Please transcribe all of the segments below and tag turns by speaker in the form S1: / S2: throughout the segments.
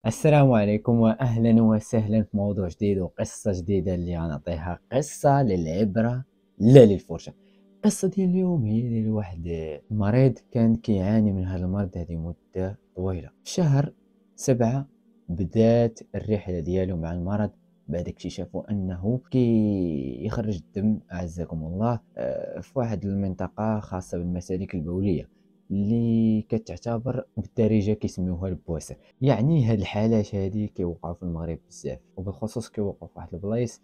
S1: السلام عليكم واهلا وسهلا في موضوع جديد وقصه جديده اللي غنعطيها قصه للعبره لا للفرجه. القصه ديال اليوم هي ديال واحد مريض كان كيعاني من هذا المرض هذه مده طويله. في شهر 7 بدات الرحله ديالو مع المرض بعد اكتشافوا انه يخرج الدم اعزكم الله في واحد المنطقه خاصه بالمسالك البوليه اللي كتعتبر بالدارجه كيسميوها البواسه. يعني هاد الحالات هادي كيوقعوا في المغرب بزاف، وبالخصوص كيوقعوا في واحد البلايص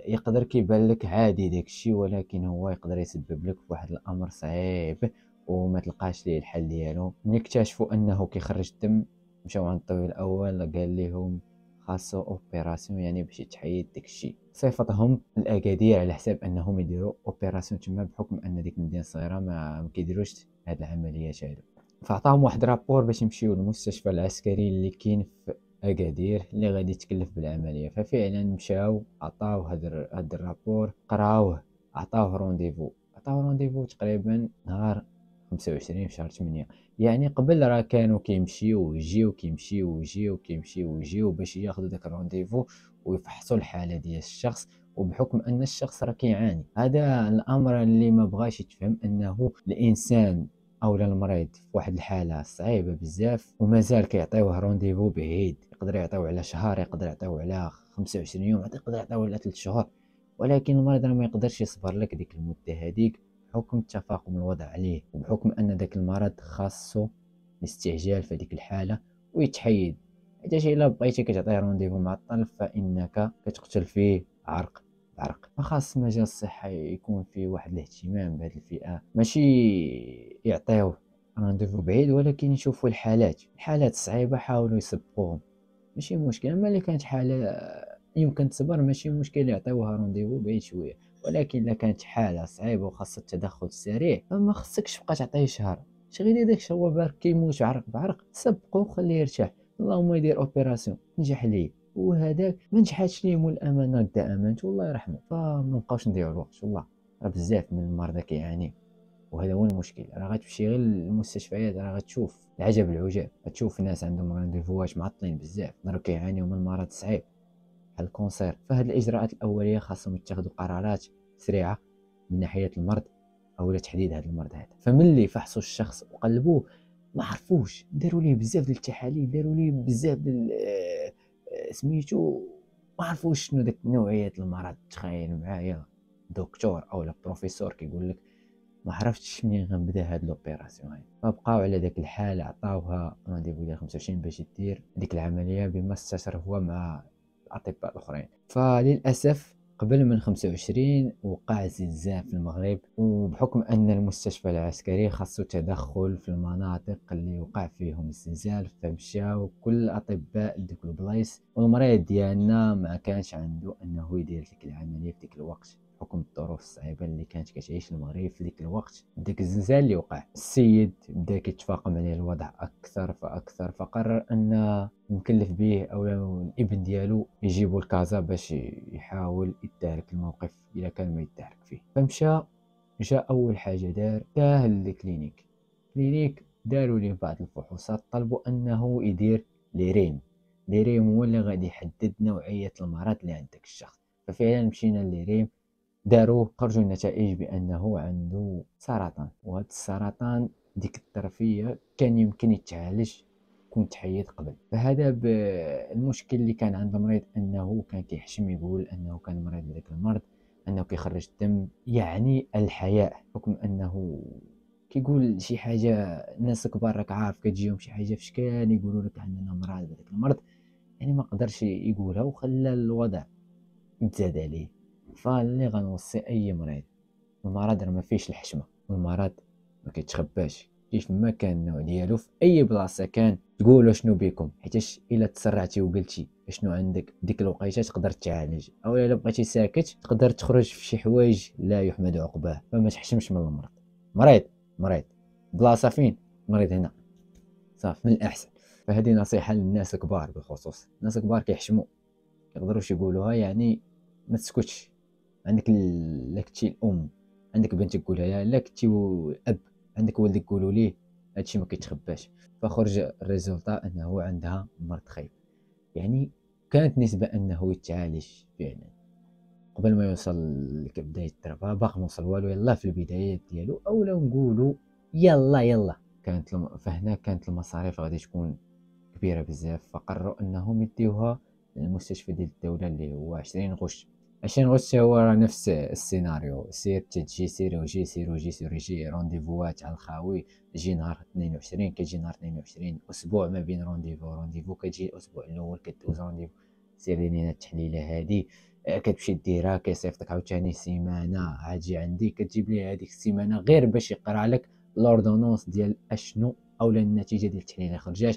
S1: يقدر كيبان لك عادي داكشي، ولكن هو يقدر يسبب لك واحد الامر صعيب وما تلقاش ليه الحل ديالو. ملي اكتشفوا انه كيخرج الدم مشاو عند الطبيب الاول قال لهم خاصو اوبيراسيون، يعني باش يتحيد داكشي. صيفطهم الاكادير على حساب انهم يديروا اوبيراسيون تما، بحكم ان ديك المدينه الصغيره ما كيديروش هاد العمليات هادو. فعطاهم واحد رابور باش يمشيو للمستشفى العسكري اللي كاين في اكادير اللي غادي يتكلف بالعمليه. ففعلا مشاو عطاو هاد الرابور، قراوه، عطاوه رونديفو تقريبا نهار 25 في شهر 8. يعني قبل راه كانوا كيمشيو ويجيو كيمشيو ويجيو كيمشيو ويجيو باش ياخذوا داك الرونديفو ويفحصوا الحاله ديال الشخص. وبحكم ان الشخص راه كيعاني، هذا الامر اللي ما بغاش يتفهم انه الانسان او المريض في واحد الحاله صعيبه بزاف ومازال كيعطيوه رونديفو بعيد. يقدر يعطيو على شهر، يقدر يعطيو على 25 يوم، يقدر يعطيو على 3 شهور، ولكن المريض ما يقدرش يصبر لك ديك المده هذيك بحكم تفاقم الوضع عليه، وبحكم ان داك المرض خاصو الاستعجال في هذيك الحاله ويتحيد. حيت الا بغيتي كتعطيه رونديفو معطل فانك كتقتل فيه عرق بعرق. فخاص مجال الصحة يكون فيه واحد الاهتمام بهذه الفئة، ماشي يعطيوه رونديفو بعيد ولكن يشوفوا الحالات الصعيبة حاولوا يسبقوهم. ماشي مشكل، اما اللي كانت حالة يمكن تصبر ماشي مشكل يعطيوها رونديفو بعيد شوية. ولكن الا كانت حالة صعيبة وخاصة التدخل السريع فما خصكش تبقى تعطيه شهر. شغل داك هو بارك كيموت عرق بعرق، سبقو وخليه يرتاح، اللهم يدير اوبيراسيون نجح ليه. وهذاك ما نجحاتش ليه مول الامانه دا امانته الله يرحمه. فما نبقاوش نضيعوا الوقت، والله راه بزاف من المرضى كيعانيو، وهذا هو المشكل. راه غتمشي غير للمستشفيات راه غتشوف العجب العجاب، غتشوف ناس عندهم رونديفوات معطلين بزاف راه كيعانيو من مرض صعيب بحال الكونسير. فهاد الاجراءات الاوليه خاصهم يتخذوا قرارات سريعه من ناحيه المرض او تحديد هذا المرض هذا. فملي فحصوا الشخص وقلبوه ما عرفوش، داروا ليه بزاف ديال التحاليل، داروا ليه بزاف ديال سميتو، ما عرفوش شنو داك نوعيه المرض. تخيل معايا دكتور او بروفيسور كيقول لك ما عرفتش منين غنبدا هاد لوبيراسيون هاي. فبقاو على داك الحال، عطاوها رونديفو ديال 25 باش دير ديك العمليه بما استشار هو مع الاطباء الاخرين. فللاسف قبل من 25 وقع زلزال في المغرب، وبحكم ان المستشفى العسكري خاصو تدخل في المناطق اللي وقع فيهم الزلزال فمشاو كل الاطباء لديك البلايص، والمريض ديالنا ما كانش عنده انه يدير ديك العمليه في ديك الوقت بحكم الظروف الصعيبه اللي كانت كتعيش المغرب في ديك الوقت. داك الزلزال اللي وقع السيد بدا كيتفاقم عليه الوضع اكثر فاكثر، فقرر ان المكلف به او الابن ديالو يجيبوا لكازا باش يحاول يدارك الموقف اذا كان ما يدارك فيه. فمشى، جا اول حاجه داه للكلينيك داروا ليه بعض الفحوصات، طلبوا انه يدير لي ريم هو اللي غادي يحدد نوعيه المرض اللي عند داك الشخص. ففعلا مشينا لريم، داروه، خرجوا النتائج بانه عنده سرطان، وهذا السرطان ديك الطرفيه كان يمكن يتعالج كون تحيد قبل. فهذا المشكل اللي كان عند المريض انه كان كيحشم يقول انه كان مريض بذاك المرض، انه كيخرج الدم، يعني الحياء، حكم انه كيقول شي حاجه. الناس الكبار راك عارف كتجيهم شي حاجه في شكال يقولوا لك عندنا مرض بهذاك المرض، يعني ما قدرش يقولها وخلى الوضع يتزاد عليه. فاللي غنوصي اي مريض، المرض راه ما فيش الحشمه، المرض ما كيتخباش، كيف ما كان النوع ديالو في اي بلاصه كان تقولوا شنو بكم، حيتاش الا تسرعتي وقلتي شنو عندك ديك الوقيته تقدر تعالج، او الا بقيتي ساكت تقدر تخرج في شي حوايج لا يحمد عقباه. فما تحشمش من المرض. مريض مريض، بلاصه فين مريض هنا، صافي من الاحسن. فهذه نصيحه للناس الكبار، بالخصوص الناس الكبار كيحشموا يقدروش يقولوها، يعني ما تسكتش. عندك لا كنتي الام عندك بنتك قولها لها، لا كنتي اب عندك ولدك قولوا ليه، هادشي ما كيتخباش. فخرج الريزولطا انه عندها مرض خايب. يعني كانت نسبة أنه يتعالج فعلا قبل ما يوصل لكبداية التربة، باقي موصل والو، يلاه في البدايات ديالو، أولا نقولو يلا فهنا كانت المصاريف غادي تكون كبيرة بزاف، فقرروا أنهم يديوها للمستشفى ديال الدولة اللي هو 20 غش. 20 غش هو راه نفس السيناريو، سير تجي سير وجي سير وجي سير وجي، رونديفوات على الخاوي، جي نهار 22 كتجي نهار 22، أسبوع ما بين رونديفو كتجي الأسبوع الأول كدوز رونديفو، سير لينا التحليلة هادي، كتمشي ديرها كيصيفطك عاوتاني سيمانة عاد جي عندي كتجيب ليه هاديك السيمانة غير باش يقرا لك لوردونونس ديال اشنو اولا النتيجة ديال التحليل خرجات،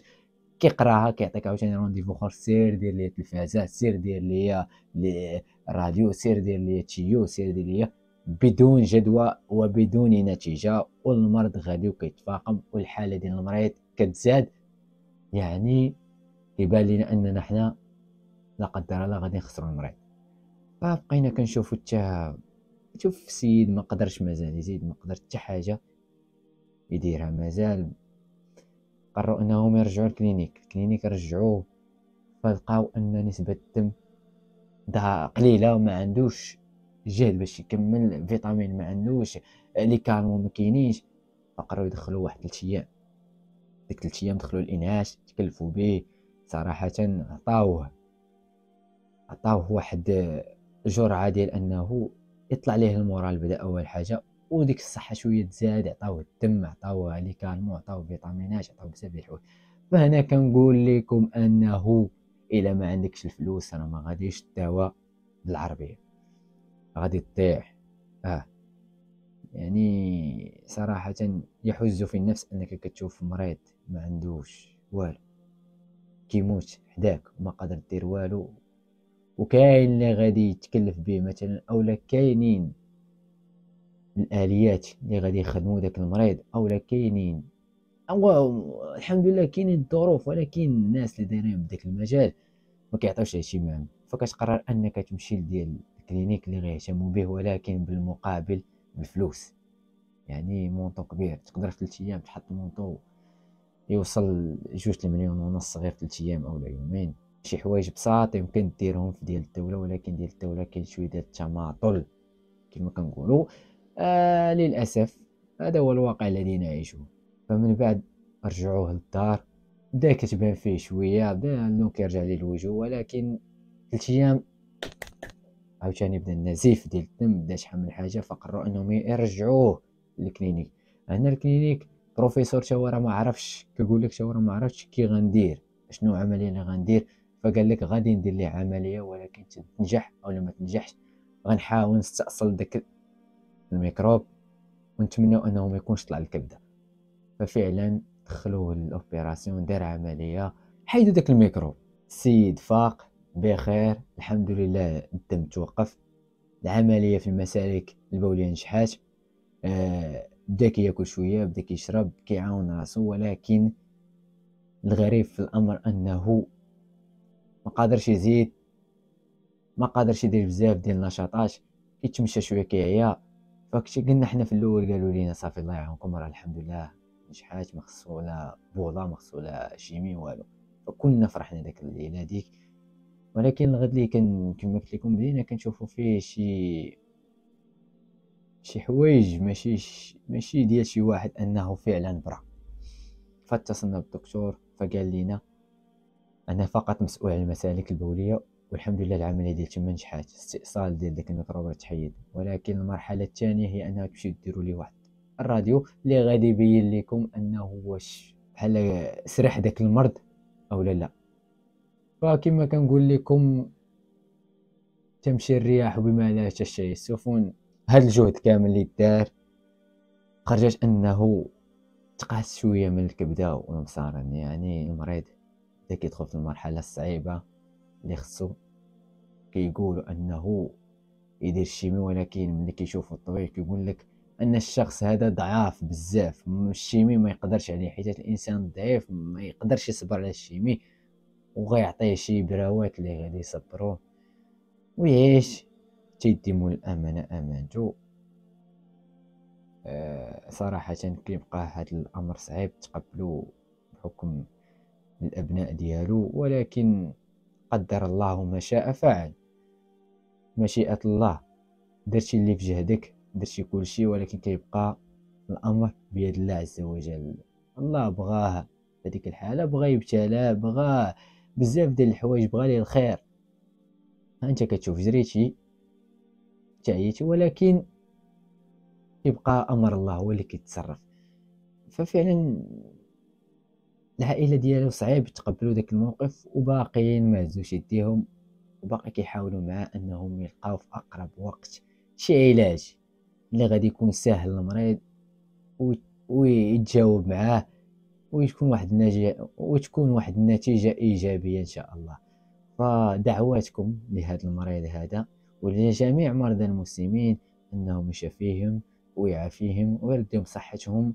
S1: كيقراها كيعطيك عاوتاني رونديفو اخر، سير دير ليا التلفازات، سير دير ليا الراديو، سير دير ليا تيو، سير دير ليا، بدون جدوى وبدون نتيجة، والمرض غادي وكيتفاقم والحالة ديال المريض كتزاد. يعني كيبان لينا اننا حنا لا قدر الله غادي نخسروا المريض. فبقينا كنشوفو شوف السيد ما قدرش مازال يزيد، ما قدر حتى حاجة يديرها مازال. قرروا انهم يرجعوا الكلينيك رجعوه، فلقاو ان نسبة الدم ده قليله وما عندوش جهد باش يكمل، فيتامين ما عندوش، لي كالمون ما كاينينش. فقرروا يدخلوا واحد 3 ايام، ديك 3 ايام دخلوا الانعاش، تكلفوا به صراحه. عطاوه واحد جرعه ديال انه يطلع ليه المورال، بدا اول حاجه، وديك الصحه شويه تزاد، عطاوه الدم، عطاوه لي كالمون، عطاوه فيتامينات، عطاوه بزاف ديال الحوايج. فهنا كنقول لكم انه الا ما عندكش الفلوس راه ما غاديش الدواء بالعربيه، غادي تطيح. يعني صراحة يحز في النفس أنك كتشوف مريض ما عندوش والو كيموت حداك وما قادر دير والو، وكاين اللي غادي يتكلف به مثلا، اولا كاينين الآليات اللي غادي يخدموا داك المريض، اولا كاينين أو الحمد لله كاينين الظروف، ولكن الناس اللي دايرين بداك المجال ما كيعطيوش اهتمام. فكتقرر انك تمشي لديال الكلينيك اللي غيهتموا به، ولكن بالمقابل بالفلوس. يعني مونطو كبير، تقدر في 3 ايام تحط مونطو يوصل 2 المليون ونص غير في 3 ايام اولا يومين. شي حوايج بساط يمكن ديرهم في ديال الدولة، ولكن ديال الدولة كاين شوية ديال التماطل كما كنقولوا. للأسف هذا هو الواقع الذي نعيشه. فمن بعد رجعوه للدار، بدا كتبان فيه شوية، بدا اللون كيرجع ليه الوجه، ولكن 3 ايام عاوتاني بدا النزيف ديال الدم، بدا شحال من حاجة، فقرروا انهم يرجعوه للكلينيك. هنا الكلينيك بروفيسور تا هو راه ما عرفش، كيقول لك تا هو راه ما عرفش كي غندير، شنو العملية اللي غندير. فقال لك غادي ندير ليه عملية، ولكن تنجح او ما تنجحش غنحاول نستأصل داك الميكروب، ونتمنوا انه ما يكونش طلع الكبده. ففعلا دخلوه للاوبيراسيون، دار عمليه، حيدوا داك الميكروب. السيد فاق بخير الحمد لله، الدم توقف، العمليه في المسالك البوليه نجحات. بدا كياكل شويه، بدا كيشرب، كيعاون راسو، ولكن الغريب في الامر انه ما قادرش يزيد، ما قادرش يدير بزاف ديال النشاطات، كيتمشى شويه كيعيا. فكشي قلنا حنا في الاول، قالوا لينا صافي الله يعاونكم راه الحمد لله نجحات، ما خصو لا بولا، ما خصو لا شيمي والو. فكنا فرحنا داك الليله هذيك. ولكن الغد اللي كما قلت لكم بدينا كنشوفوا فيه شي حوايج ماشي ديال شي واحد انه فعلا برا. فاتصلنا بالدكتور فقال لنا انا فقط مسؤول عن المسالك البوليه، والحمد لله العمليه ديال تما نجحات، استئصال ديال داك الميكروب تحيد. ولكن المرحله الثانيه هي انها تمشيو ديروا لي واحد الراديو اللي غادي يبين لكم انه واش بحال سرح داك المرض او لا. فكما كنقول لكم تمشي الرياح بما لا تشتهي السفن. هذا الجهد كامل اللي دار خرجت انه تقاس شويه من الكبده والمصارن. يعني المريض بدا كيدخل في المرحله الصعيبه اللي خصو، كيقولوا انه يدير الشيمي، ولكن ملي كيشوفوا الطبيب كيقول لك ان الشخص هذا ضعاف بزاف، الشيمي ما يقدرش عليه، حيت الانسان الضعيف ما يقدرش يصبر على الشيمي، وغيعطيه شي براوات اللي غادي يصبروه ويعيش تيدي مول الامانه امانته. صراحه كيبقى هذا الامر صعيب تقبلو بحكم الابناء ديالو، ولكن قدر الله ما شاء فعل. مشيئة الله، درتي اللي في جهدك، درتي كلشي، ولكن كيبقى الامر بيد الله عز وجل. الله بغاه في هذيك الحاله، بغا يبتلى، بغا بزاف ديال الحوايج، بغا ليه الخير. انت كتشوف جريتي تعيتي، ولكن كيبقى امر الله هو اللي كيتصرف. ففعلا العائله ديالو صعيب تقبلوا داك الموقف، وباقيين ما هزوش يديهم، وباقي كيحاولوا معاه انهم يلقاو في اقرب وقت شي علاج اللي غادي يكون ساهل للمريض، ويتجاوب معاه، وتكون واحد النتيجة إيجابية إن شاء الله. فدعواتكم لهذا المريض هذا ولجميع مرضى المسلمين أنهم يشافيهم ويعافيهم ويردهم صحتهم.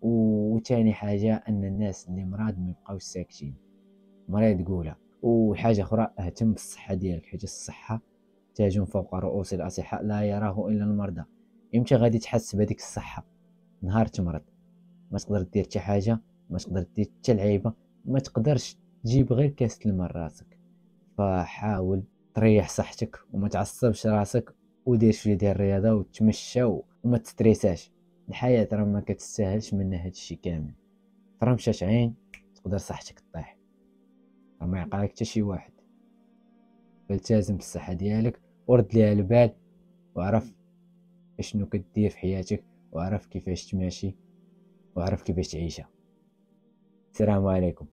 S1: وتاني حاجة أن الناس اللي مرض ما يبقاوش ساكتين، مريض قولها. وحاجة أخرى، أهتم بالصحة ديالك، حيت الصحة تاج فوق رؤوس الأصحاء لا يراه إلا المرضى. إمتى غادي تحس بهذيك الصحة؟ نهار تمرض، ما تقدر دير حتى حاجة، ما تقدر دير حتى لعيبة، ما تقدرش تجيب غير كاس الماء لراسك. فحاول تريح صحتك وما تعصبش راسك، ودير شويه ديال الرياضه وتمشى وما تستريساش. الحياه راه ما كتستاهلش منا هادشي كامل. فراه مشات عين تقدر صحتك طيح، راه ما يعقلك حتى شي واحد. فالتزم بالصحه ديالك ورد ليها البال، وعرف اشنو كدير في حياتك، وعرف كيفاش تماشي، وعرف كيفاش تعيشها. السلام عليكم.